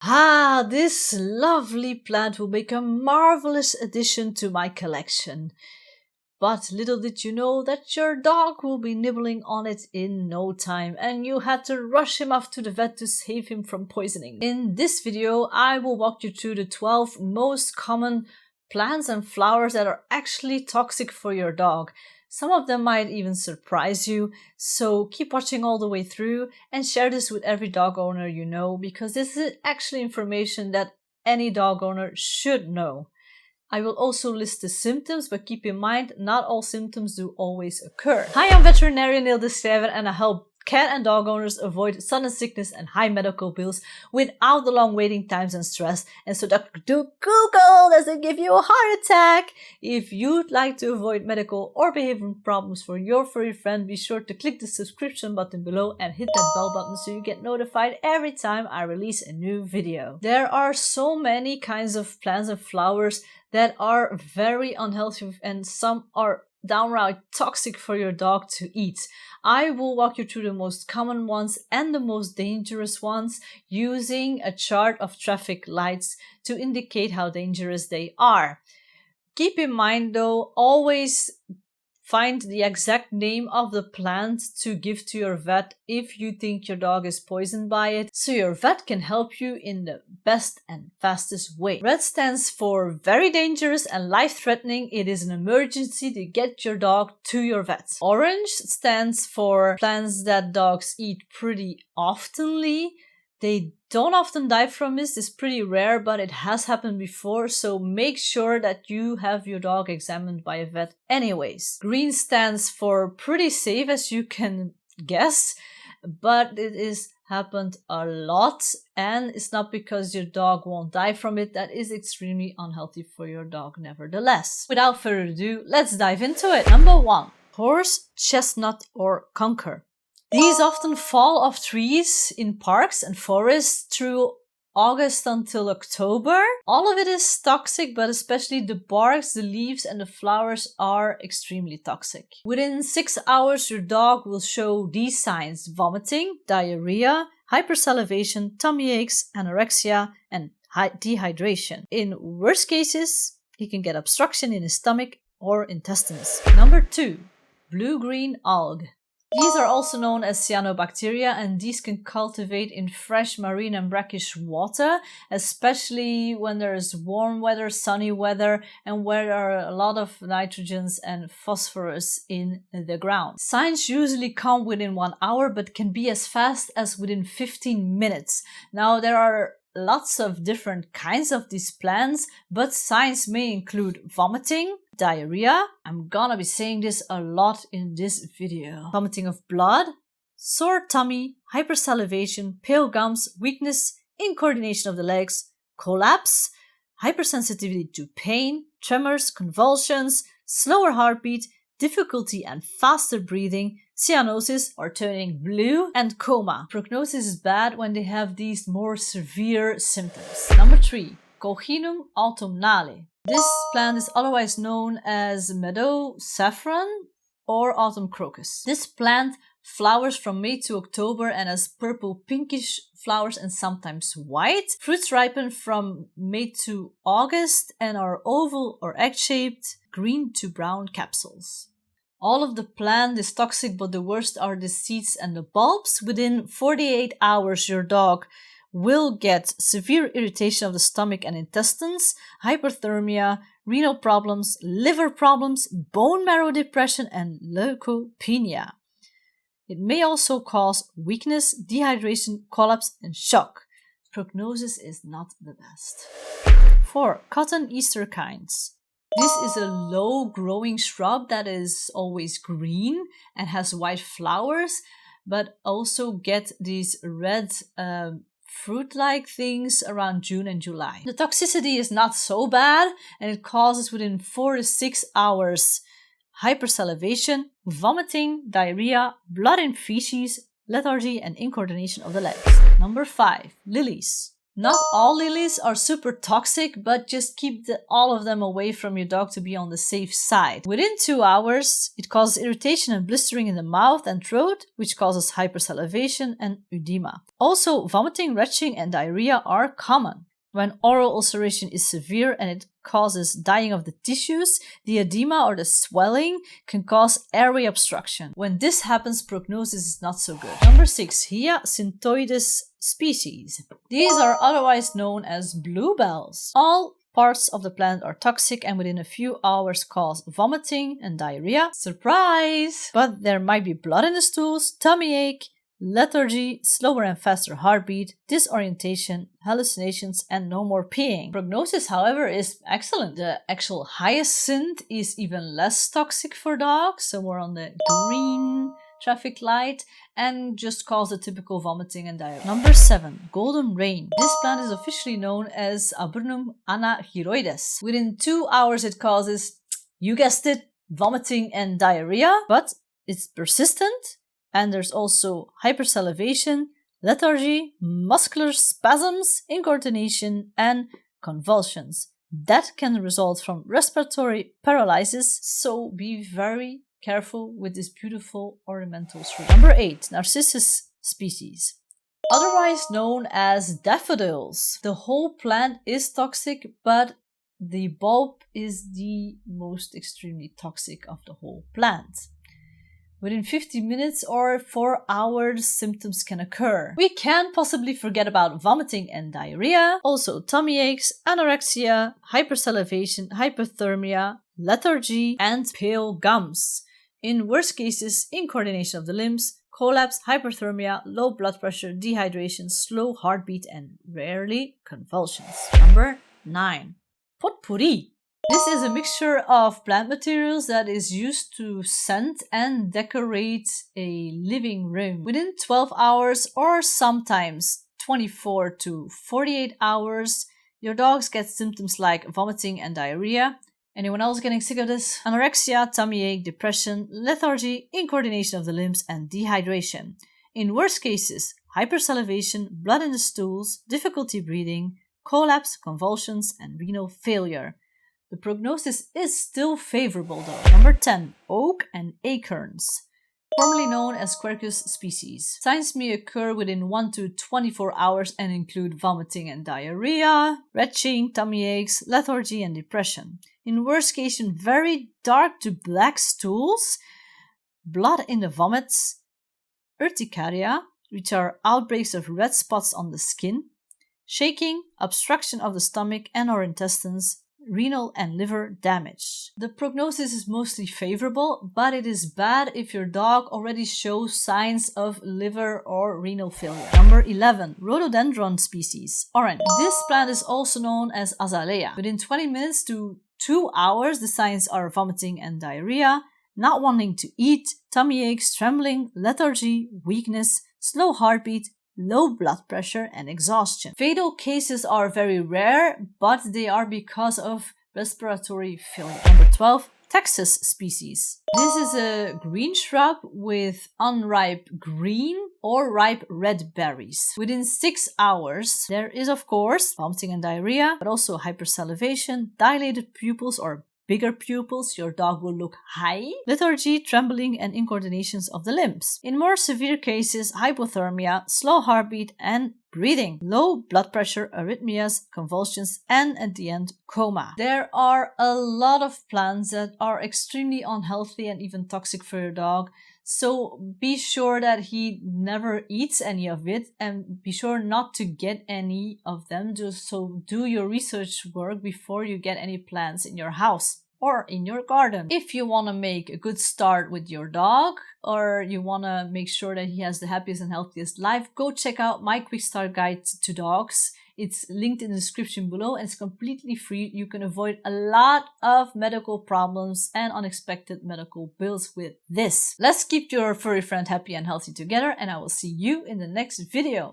Ah, this lovely plant will make a marvelous addition to my collection. But little did you know that your dog will be nibbling on it in no time and you had to rush him off to the vet to save him from poisoning. In this video, I will walk you through the 12 most common plants and flowers that are actually toxic for your dog. Some of them might even surprise you, so keep watching all the way through and share this with every dog owner you know, because this is actually information that any dog owner should know. I will also list the symptoms, but keep in mind, not all symptoms do always occur. Hi, I'm veterinarian Nele and I help cat and dog owners avoid sudden sickness and high medical bills without the long waiting times and stress, and so Dr. Google doesn't give you a heart attack. If you'd like to avoid medical or behavioral problems for your furry friend, be sure to click the subscription button below and hit that bell button so you get notified every time I release a new video. There are so many kinds of plants and flowers that are very unhealthy and some are downright toxic for your dog to eat. I will walk you through the most common ones and the most dangerous ones using a chart of traffic lights to indicate how dangerous they are. Keep in mind though, always find the exact name of the plant to give to your vet if you think your dog is poisoned by it, so your vet can help you in the best and fastest way. Red stands for very dangerous and life-threatening. It is an emergency to get your dog to your vet. Orange stands for plants that dogs eat pretty oftenly. They don't often die from this. It's pretty rare, but it has happened before, so make sure that you have your dog examined by a vet anyways. Green stands for pretty safe, as you can guess, but it is happened a lot, and it's not because your dog won't die from it. That is extremely unhealthy for your dog nevertheless. Without further ado, let's dive into it. Number 1. Horse, chestnut or conker. These often fall off trees in parks and forests through August until October. All of it is toxic, but especially the barks, the leaves and the flowers are extremely toxic. Within 6 hours, your dog will show these signs: vomiting, diarrhea, hypersalivation, tummy aches, anorexia, and dehydration. In worst cases, he can get obstruction in his stomach or intestines. Number 2. Blue-green algae. These are also known as cyanobacteria, and these can cultivate in fresh marine and brackish water, especially when there is warm weather, sunny weather, and where there are a lot of nitrogens and phosphorus in the ground. Signs usually come within 1 hour, but can be as fast as within 15 minutes. Now, there are lots of different kinds of these plants, but signs may include vomiting, diarrhea, I'm gonna be saying this a lot in this video, vomiting of blood, sore tummy, hypersalivation, pale gums, weakness, incoordination of the legs, collapse, hypersensitivity to pain, tremors, convulsions, slower heartbeat, difficulty and faster breathing, cyanosis or turning blue, and coma. Prognosis is bad when they have these more severe symptoms. Number 3. Colchicum Autumnale. This plant is otherwise known as meadow saffron or autumn crocus. This plant flowers from May to October and has purple pinkish flowers and sometimes white. Fruits ripen from May to August and are oval or egg-shaped, green to brown capsules. All of the plant is toxic, but the worst are the seeds and the bulbs. Within 48 hours, your dog will get severe irritation of the stomach and intestines, hyperthermia, renal problems, liver problems, bone marrow depression, and leukopenia. It may also cause weakness, dehydration, collapse, and shock. Prognosis is not the best. 4. Cotoneaster kinds. This is a low-growing shrub that is always green and has white flowers, but also get these red fruit-like things around June and July. The toxicity is not so bad, and it causes within 4 to 6 hours hypersalivation, vomiting, diarrhea, blood in feces, lethargy, and incoordination of the legs. Number 5. Lillies. Not all lilies are super toxic, but just keep all of them away from your dog to be on the safe side. Within 2 hours, it causes irritation and blistering in the mouth and throat, which causes hypersalivation and edema. Also, vomiting, retching, and diarrhea are common. When oral ulceration is severe and it causes dying of the tissues, the edema or the swelling can cause airway obstruction. When this happens, prognosis is not so good. Number 6. Hyacinthoides species. These are otherwise known as bluebells. All parts of the plant are toxic and within a few hours cause vomiting and diarrhea. Surprise! But there might be blood in the stools, tummy ache, lethargy, slower and faster heartbeat, disorientation, hallucinations, and no more peeing. Prognosis, however, is excellent. The actual hyacinth is even less toxic for dogs, so we're on the green traffic light, and just cause the typical vomiting and diarrhea. Number 7. Golden rain. This plant is officially known as Aburnum anagyroides. Within 2 hours it causes, you guessed it, vomiting and diarrhea, but it's persistent. And there's also hypersalivation, lethargy, muscular spasms, incoordination, and convulsions. That can result from respiratory paralysis, so be very careful with this beautiful ornamental tree. Number 8. Narcissus species. Otherwise known as daffodils. The whole plant is toxic, but the bulb is the most extremely toxic of the whole plant. Within 50 minutes or 4 hours, symptoms can occur. We can't possibly forget about vomiting and diarrhea, also tummy aches, anorexia, hypersalivation, hypothermia, lethargy, and pale gums. In worst cases, incoordination of the limbs, collapse, hyperthermia, low blood pressure, dehydration, slow heartbeat, and rarely convulsions. Number 9. Pourri. This is a mixture of plant materials that is used to scent and decorate a living room. Within 12 hours or sometimes 24 to 48 hours, your dogs get symptoms like vomiting and diarrhea. Anyone else getting sick of this? Anorexia, tummy ache, depression, lethargy, incoordination of the limbs, and dehydration. In worst cases, hypersalivation, blood in the stools, difficulty breathing, collapse, convulsions, and renal failure. The prognosis is still favorable though. Number 10. Oak and Acorns. Formerly known as Quercus species. Signs may occur within 1 to 24 hours and include vomiting and diarrhea, retching, tummy aches, lethargy, and depression. In worst case, very dark to black stools, blood in the vomits, urticaria, which are outbreaks of red spots on the skin, shaking, obstruction of the stomach and or intestines, renal and liver damage. The prognosis is mostly favorable, but it is bad if your dog already shows signs of liver or renal failure. Number 11. Rhododendron species. Orange. This plant is also known as azalea. Within 20 minutes to 2 hours, the signs are vomiting and diarrhea, not wanting to eat, tummy aches, trembling, lethargy, weakness, slow heartbeat, low blood pressure, and exhaustion. Fatal cases are very rare, but they are because of respiratory failure. Number 12. Taxus species. This is a green shrub with unripe green or ripe red berries. Within 6 hours, there is of course vomiting and diarrhea, but also hypersalivation, dilated pupils or bigger pupils, your dog will look high, lethargy, trembling, and incoordinations of the limbs. In more severe cases, hypothermia, slow heartbeat, and breathing, low blood pressure, arrhythmias, convulsions, and at the end, coma. There are a lot of plants that are extremely unhealthy and even toxic for your dog. So be sure that he never eats any of it and be sure not to get any of them. So do your research work before you get any plants in your house or in your garden. If you want to make a good start with your dog or you want to make sure that he has the happiest and healthiest life, go check out my quick start guide to dogs. It's linked in the description below and it's completely free. You can avoid a lot of medical problems and unexpected medical bills with this. Let's keep your furry friend happy and healthy together, and I will see you in the next video.